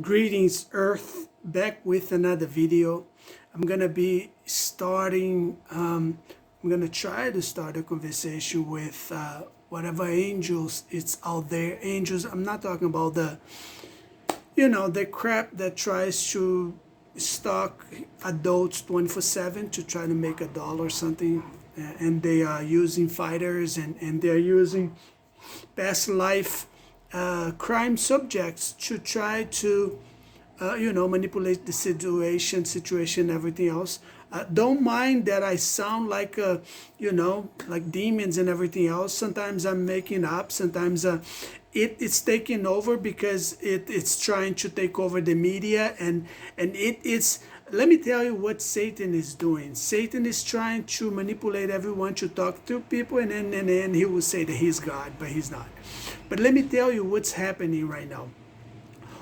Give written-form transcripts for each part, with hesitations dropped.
Greetings, Earth, back with another video. I'm gonna be starting, I'm gonna try to start a conversation with whatever angels it's out there. Angels, I'm not talking about the crap that tries to stalk adults 24/7 to try to make a dollar or something. And they are using fighters and they're using past life crime subjects to try to manipulate the situation, everything else. Don't mind that I sound like like demons and everything else. Sometimes I'm making up. Sometimes it's taking over because it's trying to take over the media, and it's. Let me tell you what Satan is doing. Satan is trying to manipulate everyone to talk to people, and then he will say that he's God, but he's not. But let me tell you what's happening right now.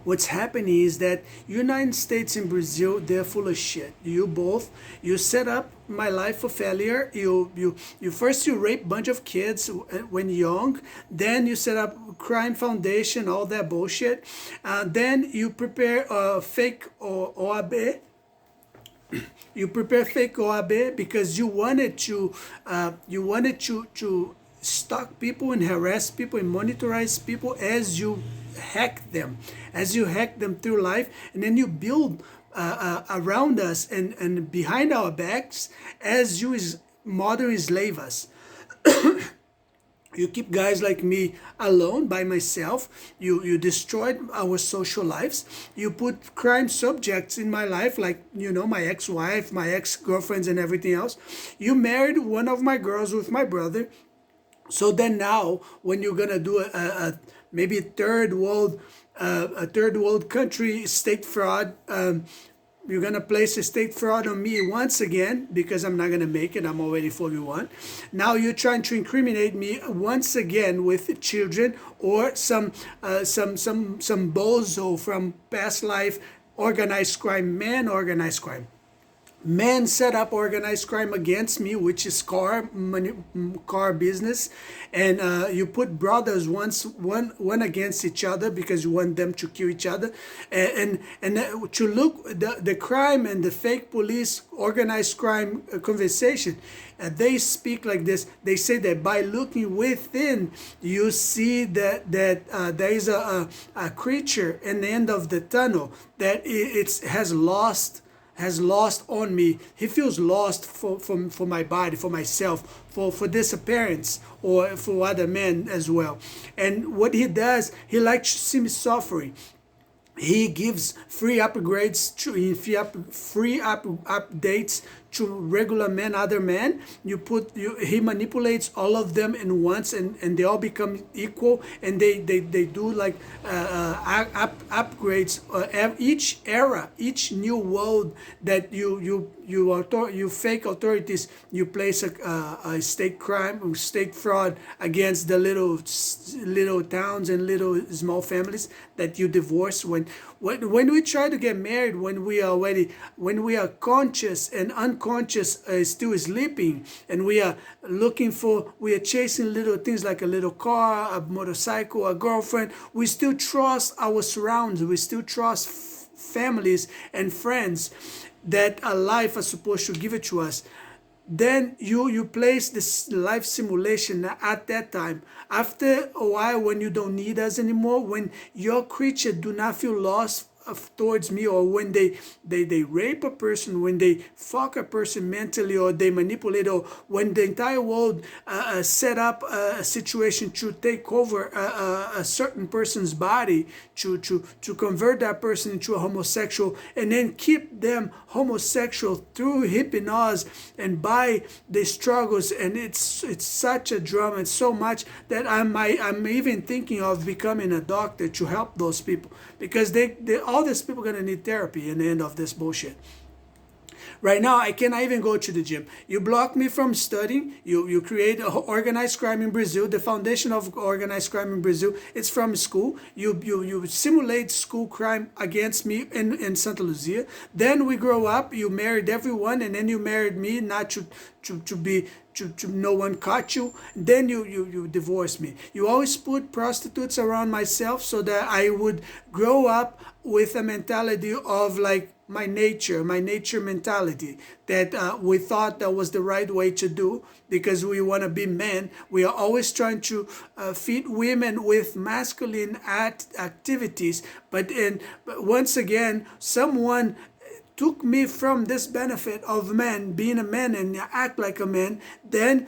What's happening is that United States and Brazil, they're full of shit. You set up my life for failure. You first you rape a bunch of kids when young, then you set up crime foundation, all that bullshit. Then you prepare a fake OAB. You prepare fake OAB because you wanted to stalk people and harass people and monitorize people as you hack them through life, and then you build around us and behind our backs as you is modern slave us. You keep guys like me alone by myself. You destroyed our social lives. You put crime subjects in my life, like my ex-wife, my ex-girlfriends, and everything else. You married one of my girls with my brother. So then now, when you're gonna do maybe a third world country state fraud, you're gonna place a state fraud on me once again because I'm not gonna make it. I'm already 41. Now you're trying to incriminate me once again with children or some bozo from past life, organized crime, man, organized crime. Men set up organized crime against me, which is car business, and you put brothers one against each other because you want them to kill each other, and to look the crime and the fake police organized crime conversation. They speak like this. They say that by looking within, you see that there is a creature in the end of the tunnel that it has lost on me. He feels lost for my body, for myself, for disappearance, or for other men as well. And what he does, he likes to see me suffering. He gives free upgrades updates to regular men, other men. He manipulates all of them in once, and they all become equal, and they do like upgrades. Each new world that you fake authorities, you place a state crime, state fraud against the little towns and little small families that you divorce. When we try to get married, when we are conscious and unconscious, still sleeping, and we are chasing little things like a little car, a motorcycle, a girlfriend, we still trust our surroundings. We still trust families and friends that a life is supposed to give it to us. Then you place this life simulation at that time. After a while, when you don't need us anymore, when your creature do not feel lost towards me, or when they rape a person, when they fuck a person mentally, or they manipulate, or when the entire world set up a situation to take over a certain person's body, to convert that person into a homosexual, and then keep them homosexual through hypnosis and by the struggles. And it's such a drama. It's so much that I'm even thinking of becoming a doctor to help those people, because all these people are gonna need therapy in the end of this bullshit. Right now, I cannot even go to the gym. You block me from studying. You create organized crime in Brazil. The foundation of organized crime in Brazil, it's from school. You simulate school crime against me in Santa Luzia. Then we grow up. You married everyone, and then you married me not to no one caught you. Then you divorce me. You always put prostitutes around myself so that I would grow up with a mentality of like my nature mentality, that we thought that was the right way to do because we want to be men. We are always trying to feed women with masculine activities, but once again, someone took me from this benefit of man, being a man and act like a man. Then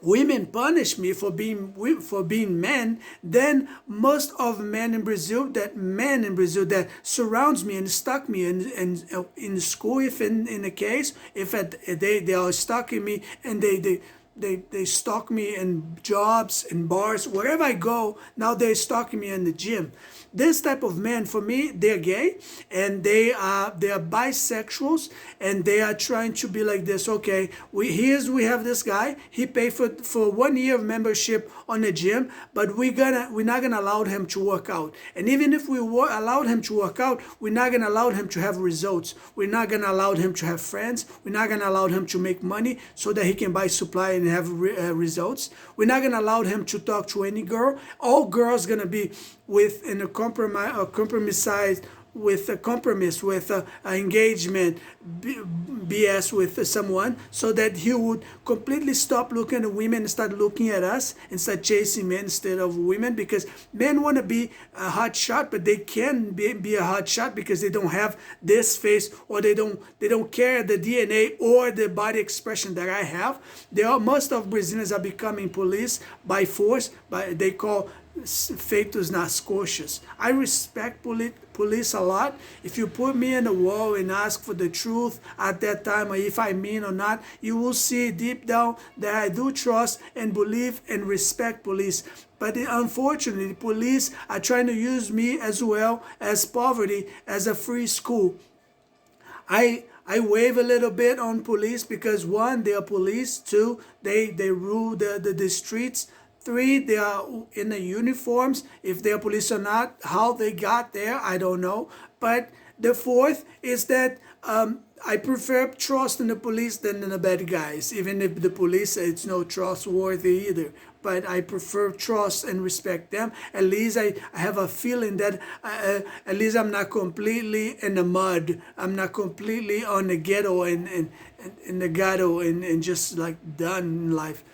women punish me for being men. Then most of men in Brazil that surrounds me and stalk me in school, if in a case, if they are stalking me, and they stalk me in jobs, in bars, wherever I go. Now they're stalking me in the gym. This type of men, for me, they're gay, and they are bisexuals, and they are trying to be like this. Okay, we have this guy. He paid for 1 year of membership on the gym, but we're not gonna allow him to work out. And even if we allowed him to work out, we're not gonna allow him to have results. We're not gonna allow him to have friends. We're not gonna allow him to make money so that he can buy supply and have results. We're not gonna allow him to talk to any girl. All girls gonna be within a compromise with a compromise, with a engagement, BS with someone, so that he would completely stop looking at women and start looking at us and start chasing men instead of women. Because men want to be a hot shot, but they can't be a hot shot because they don't have this face, or they don't carry the DNA or the body expression that I have. Most of Brazilians are becoming police by force. They call feitos nas coxas. I respect police a lot. If you put me in the wall and ask for the truth at that time, or if I mean or not, you will see deep down that I do trust and believe and respect police. But unfortunately, police are trying to use me as well as poverty as a free school. I wave a little bit on police because, one, they are police. Two, they rule the streets. Three, they are in the uniforms. If they are police or not, how they got there, I don't know. But the fourth is that I prefer trust in the police than in the bad guys. Even if the police, it's no trustworthy either. But I prefer trust and respect them. At least I have a feeling that at least I'm not completely in the mud. I'm not completely on the ghetto and in the ghetto and just like done in life.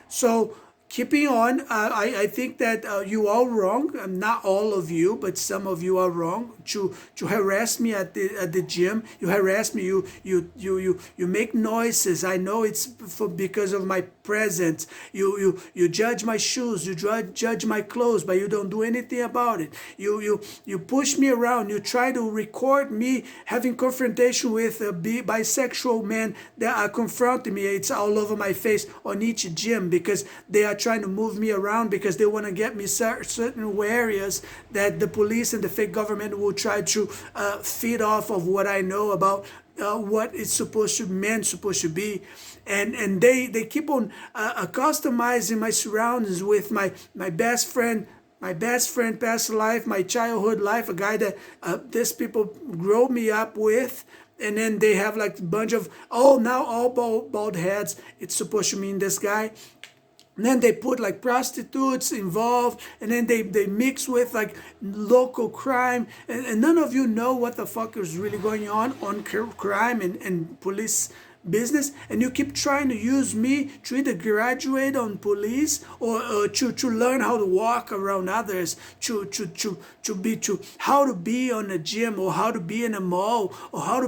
So, keeping on, I think that you are wrong. Not all of you, but some of you are wrong to harass me at the gym. You harass me. You make noises. I know it's because of my presence. You judge my shoes. You judge my clothes, but you don't do anything about it. You push me around. You try to record me having confrontation with bisexual men that are confronting me. It's all over my face on each gym because they are trying to move me around, because they want to get me certain areas that the police and the fake government will try to feed off of what I know about what it's men supposed to be. And they keep on customizing my surroundings with my best friend past life, my childhood life, a guy that these people grow me up with. And then they have like a bunch of, now all bald heads. It's supposed to mean this guy. And then they put like prostitutes involved, and then they mix with like local crime, and none of you know what the fuck is really going on crime and police business. And you keep trying to use me to either graduate on police or to learn how to walk around others, to how to be on a gym, or how to be in a mall, or how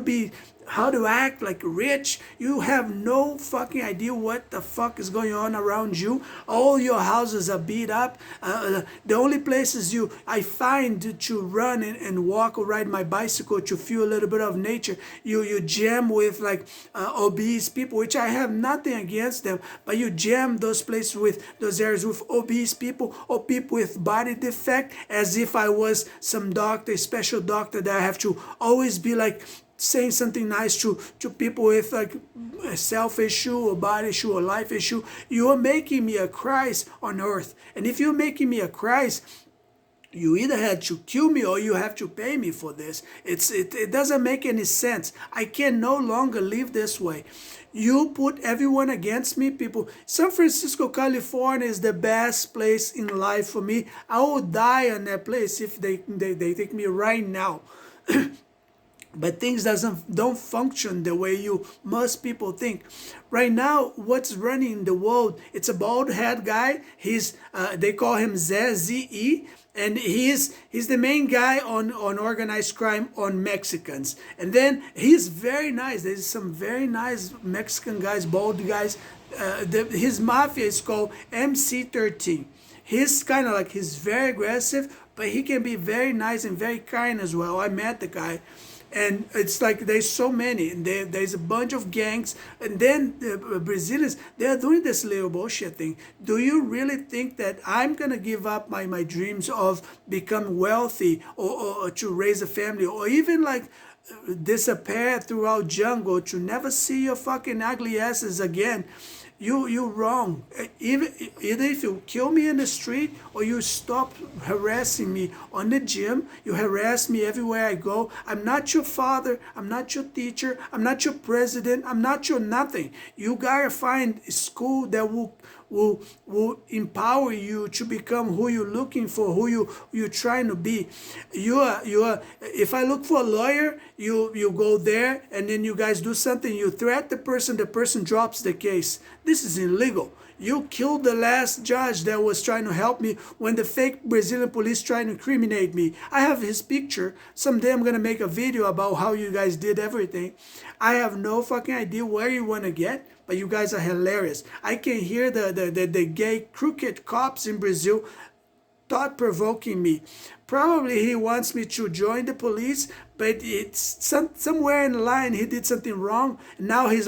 to act like rich. You have no fucking idea what the fuck is going on around you. All your houses are beat up. The only places I find to run and walk or ride my bicycle to feel a little bit of nature, you jam with like obese people, which I have nothing against them, but you jam those places with those areas with obese people or people with body defect, as if I was some doctor, special doctor, that I have to always be like saying something nice to people with like a self issue or body issue or life issue. You are making me a Christ on earth. And if you're making me a Christ, you either had to kill me or you have to pay me for this. It doesn't make any sense. I can no longer live this way. You put everyone against me, people. San Francisco, California is the best place in life for me. I will die on that place if they take me right now. But things doesn't don't function the way you most people think. Right now, what's running the world? It's a bald head guy. He's they call him ZE, and he's the main guy on organized crime on Mexicans. And then he's very nice. There's some very nice Mexican guys, bald guys. His mafia is called MC13. He's kind of like, he's very aggressive, but he can be very nice and very kind as well. I met the guy, and it's like there's so many, and there's a bunch of gangs, and then the Brazilians, they are doing this little bullshit thing. Do you really think that I'm gonna give up my dreams of become wealthy, or to raise a family, or even like disappear throughout jungle to never see your fucking ugly asses again? You wrong. Either if you kill me in the street, or you stop harassing me on the gym. You harass me everywhere I go. I'm not your father. I'm not your teacher. I'm not your president. I'm not your nothing. You gotta find a school that will empower you to become who you're looking for, who you're trying to be. You are. If I look for a lawyer, you go there, and then you guys do something. You threat the person drops the case. This is illegal. You killed the last judge that was trying to help me when the fake Brazilian police trying to incriminate me. I have his picture. Someday I'm gonna make a video about how you guys did everything. I have no fucking idea where you wanna get, but you guys are hilarious. I can hear the gay crooked cops in Brazil thought-provoking me. Probably he wants me to join the police, but it's somewhere in the line he did something wrong. Now he's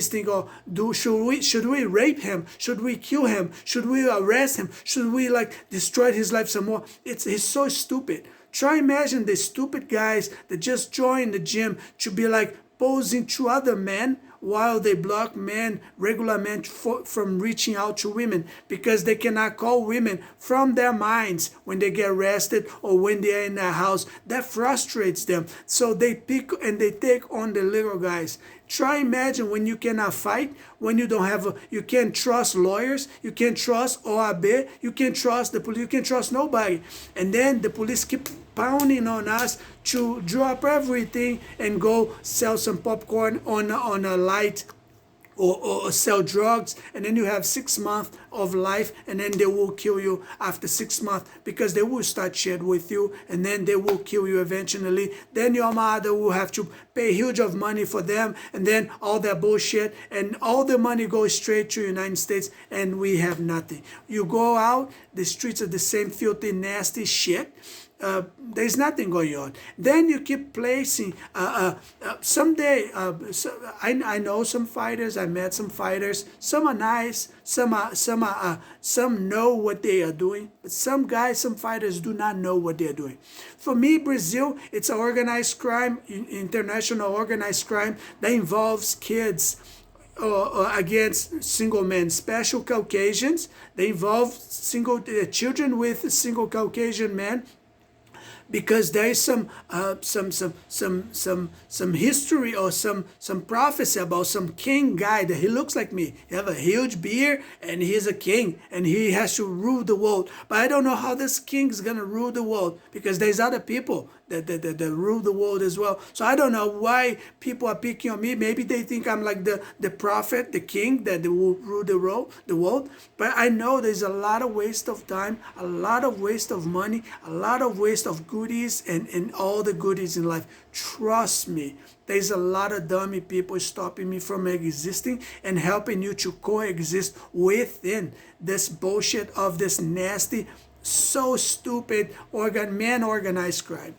thinking, oh, should we rape him? Should we kill him? Should we arrest him? Should we like destroy his life some more? He's so stupid. Try imagine the stupid guys that just joined the gym to be like posing to other men while they block men, regular men, from reaching out to women, because they cannot call women from their minds when they get arrested or when they're in their house. That frustrates them. So they pick and they take on the little guys. Try imagine when you cannot fight, when you don't have you can't trust lawyers, you can't trust OAB, you can't trust the police, you can't trust nobody. And then the police keep pounding on us to drop everything and go sell some popcorn on a light, or sell drugs, and then you have 6 months of life, and then they will kill you after 6 months, because they will start shit with you, and then they will kill you eventually. Then your mother will have to pay huge of money for them, and then all that bullshit, and all the money goes straight to the United States, and we have nothing. You go out, the streets are the same filthy, nasty shit. There's nothing going on. Then you keep placing. Someday, I know some fighters. I met some fighters. Some are nice. Some know what they are doing. But some guys, some fighters do not know what they are doing. For me, Brazil, it's an organized crime, international organized crime that involves kids. Against single men, special Caucasians. They involve single children with single Caucasian men, because there is some history or some prophecy about some king guy that he looks like me. He have a huge beard and he's a king and he has to rule the world. But I don't know how this king is gonna rule the world, because there's other people that rule the world as well. So I don't know why people are picking on me. Maybe they think I'm like the prophet, the king that will rule the world. But I know there's a lot of waste of time, a lot of waste of money, a lot of waste of goodies and all the goodies in life. Trust me, there's a lot of dummy people stopping me from existing and helping you to coexist within this bullshit of this nasty, so stupid organized crime.